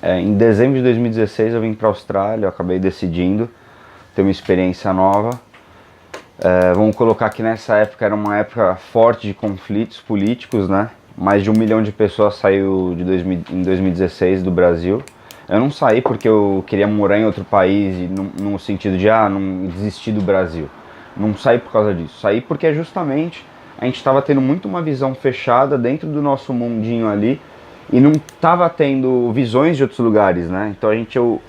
Em dezembro de 2016 eu vim para a Austrália, eu acabei decidindo ter uma experiência nova. Vamos colocar que nessa época era uma época forte de conflitos políticos, né? Mais de 1 milhão de pessoas saiu em 2016 do Brasil. Eu não saí porque eu queria morar em outro país, e no sentido de, não desistir do Brasil. Não saí por causa disso. Saí porque justamente a gente estava tendo muito uma visão fechada dentro do nosso mundinho ali e não estava tendo visões de outros lugares, né? Então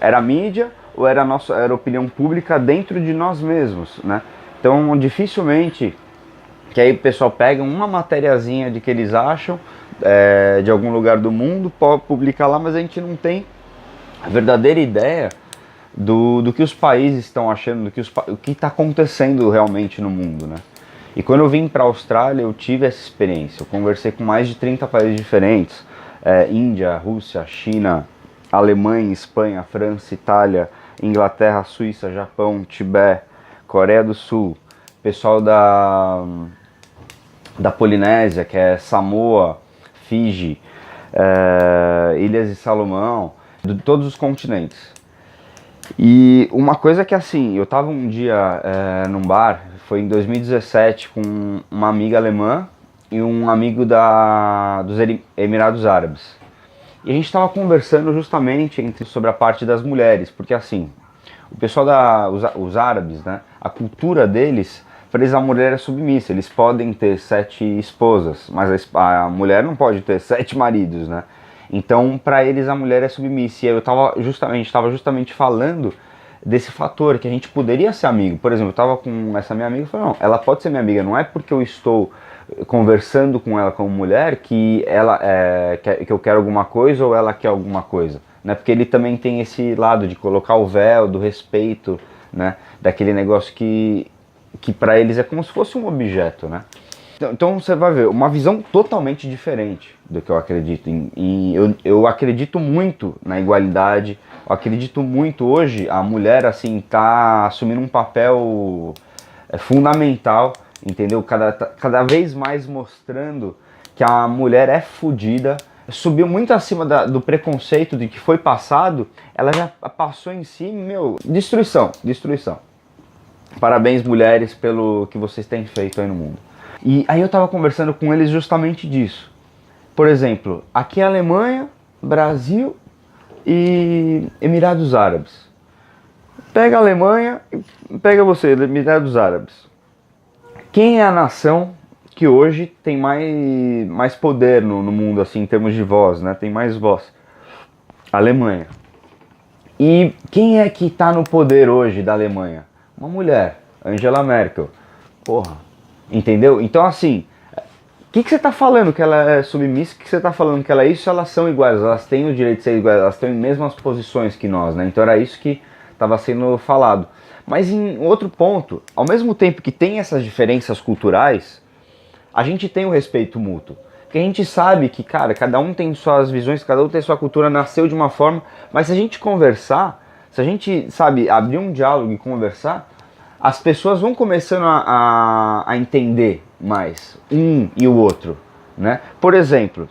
era mídia ou era a opinião pública dentro de nós mesmos, né? Então dificilmente que aí o pessoal pega uma matériazinha de que eles acham de algum lugar do mundo, pode publicar lá, mas a gente não tem a verdadeira ideia do que os países estão achando, o que está acontecendo realmente no mundo, né? E quando eu vim para a Austrália, eu tive essa experiência. Eu conversei com mais de 30 países diferentes, Índia, Rússia, China, Alemanha, Espanha, França, Itália, Inglaterra, Suíça, Japão, Tibete, Coreia do Sul, pessoal da Polinésia, que é Samoa, Fiji, Ilhas de Salomão, de todos os continentes. E uma coisa que assim, eu tava um dia num bar, foi em 2017, com uma amiga alemã e um amigo dos Emirados Árabes. E a gente tava conversando justamente sobre a parte das mulheres, porque assim, o pessoal os árabes, né, a cultura deles, para eles a mulher é submissa, eles podem ter 7 esposas, mas a mulher não pode ter 7 maridos, né? Então, para eles a mulher é submissa. E eu estava justamente falando desse fator, que a gente poderia ser amigo. Por exemplo, eu estava com essa minha amiga e falei, não, ela pode ser minha amiga, não é porque eu estou conversando com ela como mulher que que eu quero alguma coisa ou ela quer alguma coisa, né? Porque ele também tem esse lado de colocar o véu, do respeito, né? Daquele negócio que para eles é como se fosse um objeto, né? Então você vai ver uma visão totalmente diferente do que eu acredito. Eu acredito muito na igualdade, eu acredito muito hoje a mulher assim tá assumindo um papel fundamental, entendeu? Cada vez mais mostrando que a mulher é fodida, subiu muito acima do preconceito de que foi passado, ela já passou em si, destruição. Parabéns, mulheres, pelo que vocês têm feito aí no mundo. E aí eu tava conversando com eles justamente disso. Por exemplo, aqui é Alemanha, Brasil e Emirados Árabes. Pega a Alemanha e pega você, Emirados Árabes. Quem é a nação que hoje tem mais poder no mundo, assim, em termos de voz, né? Tem mais voz. Alemanha. E quem é que tá no poder hoje da Alemanha? Uma mulher, Angela Merkel. Porra. Entendeu? Então assim, o que você está falando que ela é submissa, o que você está falando que ela é isso, elas são iguais, elas têm o direito de ser iguais, elas têm as mesmas posições que nós, né? Então era isso que estava sendo falado. Mas em outro ponto, ao mesmo tempo que tem essas diferenças culturais, a gente tem o respeito mútuo. Porque a gente sabe que, cara, cada um tem suas visões, cada um tem sua cultura, nasceu de uma forma, mas se a gente conversar, se a gente, sabe, abrir um diálogo e conversar, as pessoas vão começando a entender mais um e o outro, né? Por exemplo,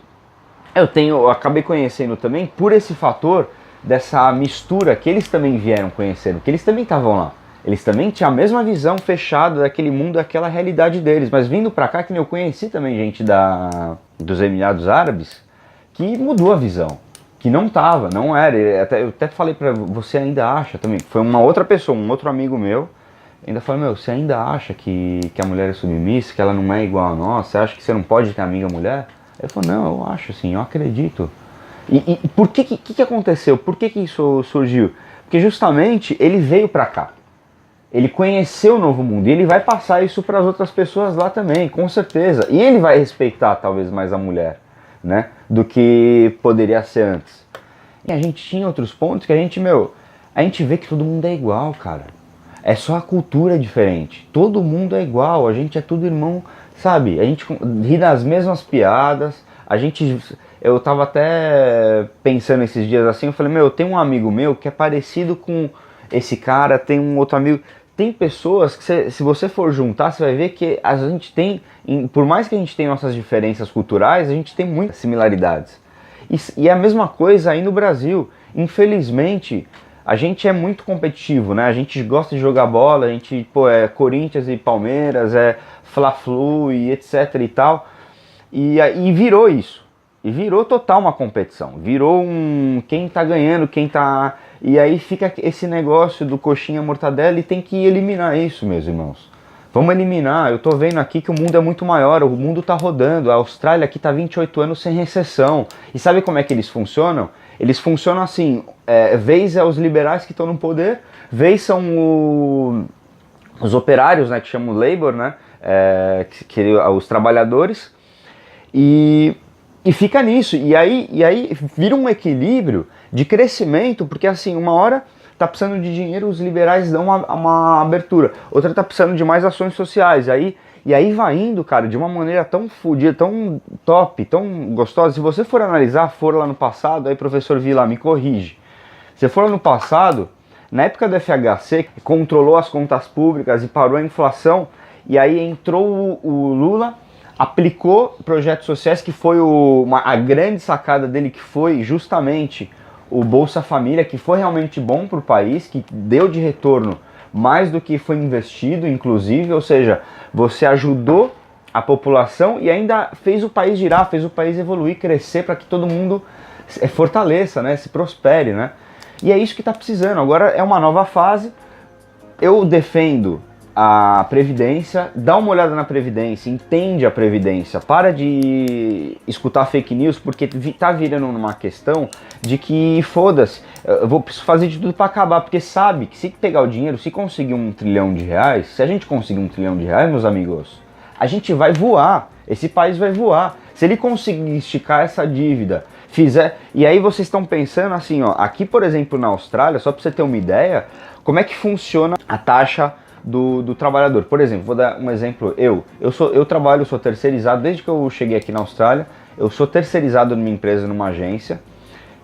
eu acabei conhecendo também por esse fator dessa mistura que eles também vieram conhecendo, que eles também estavam lá. Eles também tinham a mesma visão fechada daquele mundo, daquela realidade deles. Mas vindo pra cá, que eu conheci também gente dos Emirados Árabes, que mudou a visão. Que não era. Eu até falei pra você, ainda acha também. Foi uma outra pessoa, um outro amigo meu, ainda falou, você ainda acha que a mulher é submissa, que ela não é igual a nós? Você acha que você não pode ter amiga mulher? Eu falei, não, eu acho sim, eu acredito. E por que aconteceu? Por que isso surgiu? Porque justamente ele veio pra cá. Ele conheceu o novo mundo e ele vai passar isso para as outras pessoas lá também, com certeza. E ele vai respeitar talvez mais a mulher, né, do que poderia ser antes. E a gente tinha outros pontos que a gente vê que todo mundo é igual, cara. É só a cultura diferente. Todo mundo é igual, a gente é tudo irmão, sabe? A gente ri das mesmas piadas, eu tava até pensando esses dias assim, eu falei, eu tenho um amigo meu que é parecido com esse cara, tem um outro amigo. Tem pessoas que se você for juntar, você vai ver que a gente tem, por mais que a gente tenha nossas diferenças culturais, a gente tem muitas similaridades. E é a mesma coisa aí no Brasil. Infelizmente, a gente é muito competitivo, né? A gente gosta de jogar bola, a gente, pô, é Corinthians e Palmeiras, é Fla-Flu e etc e tal. E virou isso. E virou total uma competição. Virou um quem tá ganhando, quem tá... E aí fica esse negócio do coxinha mortadela e tem que eliminar isso, meus irmãos. Vamos eliminar. Eu tô vendo aqui que o mundo é muito maior, o mundo tá rodando. A Austrália aqui tá 28 anos sem recessão. E sabe como é que eles funcionam? Eles funcionam assim, vez é os liberais que estão no poder, vez são os operários, né, que chamam labor, né, os trabalhadores, e fica nisso. E aí vira um equilíbrio de crescimento, porque assim, uma hora tá precisando de dinheiro, os liberais dão uma abertura, outra tá precisando de mais ações sociais, e aí vai indo, cara, de uma maneira tão fodida, tão top, tão gostosa. Se você for analisar, for lá no passado, aí professor Vila, me corrige. Se for lá no passado, na época do FHC, controlou as contas públicas e parou a inflação, e aí entrou o Lula, aplicou projetos sociais, que foi a grande sacada dele, que foi justamente o Bolsa Família, que foi realmente bom para o país, que deu de retorno mais do que foi investido, inclusive, ou seja, você ajudou a população e ainda fez o país girar, fez o país evoluir, crescer, para que todo mundo fortaleça, né, se prospere, né? E é isso que está precisando. Agora é uma nova fase. Eu defendo a Previdência, dá uma olhada na Previdência, entende a Previdência, para de escutar fake news, porque tá virando uma questão de que, foda-se, eu vou fazer de tudo para acabar, porque sabe que se pegar o dinheiro, se conseguir R$1 trilhão, se a gente conseguir R$1 trilhão, meus amigos, a gente vai voar, esse país vai voar. Se ele conseguir esticar essa dívida, e aí vocês estão pensando assim, ó, aqui por exemplo na Austrália, só para você ter uma ideia, como é que funciona a taxa do trabalhador. Por exemplo, vou dar um exemplo, eu sou terceirizado, desde que eu cheguei aqui na Austrália, eu sou terceirizado numa empresa, numa agência,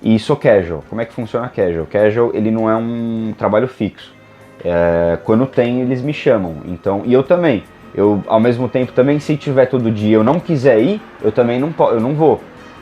e sou casual. Como é que funciona casual? Casual, ele não é um trabalho fixo. Quando tem, eles me chamam. Então, e eu também. Eu, ao mesmo tempo, também, se tiver todo dia eu não quiser ir, eu também eu não vou.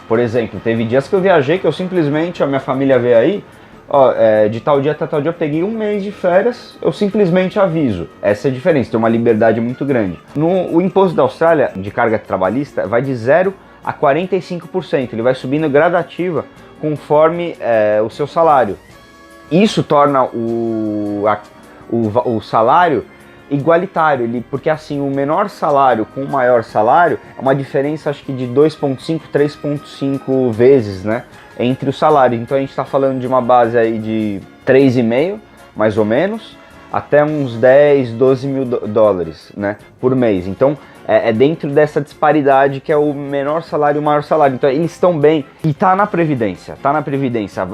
Por exemplo, teve dias que eu viajei, que eu simplesmente, a minha família veio aí, ó, de tal dia até tal dia eu peguei um mês de férias, eu simplesmente aviso. Essa é a diferença, tem uma liberdade muito grande. O imposto da Austrália de carga trabalhista vai de 0 a 45%, ele vai subindo gradativa conforme o seu salário. Isso torna o salário igualitário, porque assim, o menor salário com o maior salário é uma diferença, acho que de 2,5, 3,5 vezes, né, entre os salários. Então a gente está falando de uma base aí de 3,5, mais ou menos, até uns 10, 12 mil dólares, né, por mês. Então é dentro dessa disparidade que é o menor salário e o maior salário. Então eles estão bem. E tá na Previdência,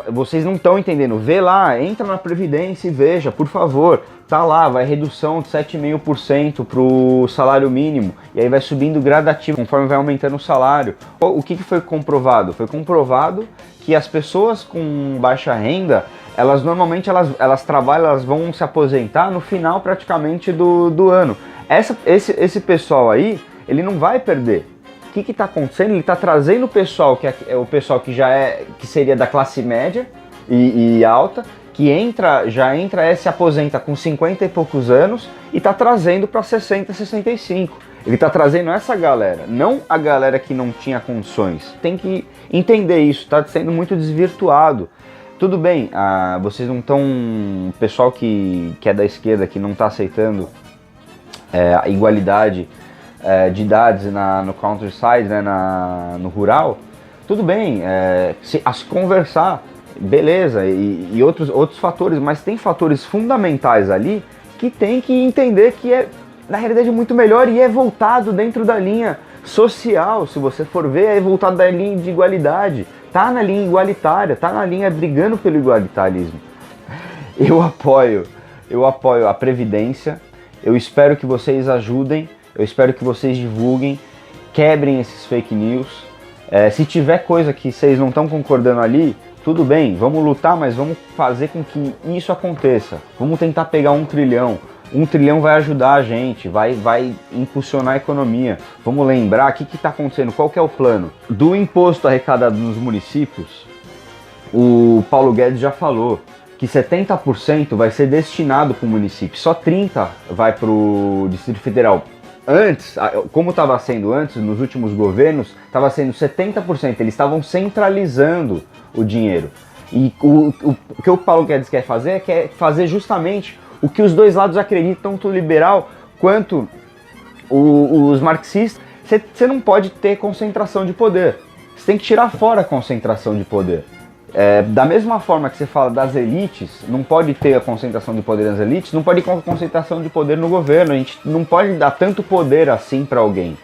Vocês não estão entendendo. Vê lá, entra na Previdência e veja, por favor. Tá lá, vai redução de 7,5% pro salário mínimo. E aí vai subindo gradativo, conforme vai aumentando o salário. O que foi comprovado? Foi comprovado que as pessoas com baixa renda, elas normalmente elas trabalham, elas vão se aposentar no final praticamente do ano. Esse pessoal aí, ele não vai perder. O que está acontecendo? Ele está trazendo o pessoal que o pessoal que seria da classe média e alta, que já entra se aposenta com 50 e poucos anos e está trazendo para 60, 65. Ele está trazendo essa galera, não a galera que não tinha condições. Tem que entender isso, está sendo muito desvirtuado. Tudo bem, vocês não estão... O pessoal que é da esquerda, que não está aceitando a igualdade de idades no countryside, né, no rural, tudo bem, se conversar, beleza, e outros fatores, mas tem fatores fundamentais ali que tem que entender que é, na realidade, muito melhor e é voltado dentro da linha social. Se você for ver, é voltado da linha de igualdade, tá na linha igualitária, tá na linha brigando pelo igualitarismo. Eu apoio a Previdência. Eu espero que vocês ajudem, eu espero que vocês divulguem, quebrem esses fake news. Se tiver coisa que vocês não estão concordando ali, tudo bem, vamos lutar, mas vamos fazer com que isso aconteça. Vamos tentar pegar R$1 trilhão. 1 trilhão vai ajudar a gente, vai impulsionar a economia. Vamos lembrar, o que está acontecendo? Qual que é o plano? Do imposto arrecadado nos municípios, o Paulo Guedes já falou que 70% vai ser destinado para o município, só 30% vai para o Distrito Federal. Antes, como estava sendo antes, nos últimos governos, estava sendo 70%, eles estavam centralizando o dinheiro. E o que o Paulo Guedes quer fazer justamente o que os dois lados acreditam, tanto o liberal quanto os marxistas. Você não pode ter concentração de poder, você tem que tirar fora a concentração de poder. Da mesma forma que você fala das elites, não pode ter a concentração de poder nas elites, não pode ter concentração de poder no governo. A gente não pode dar tanto poder assim para alguém.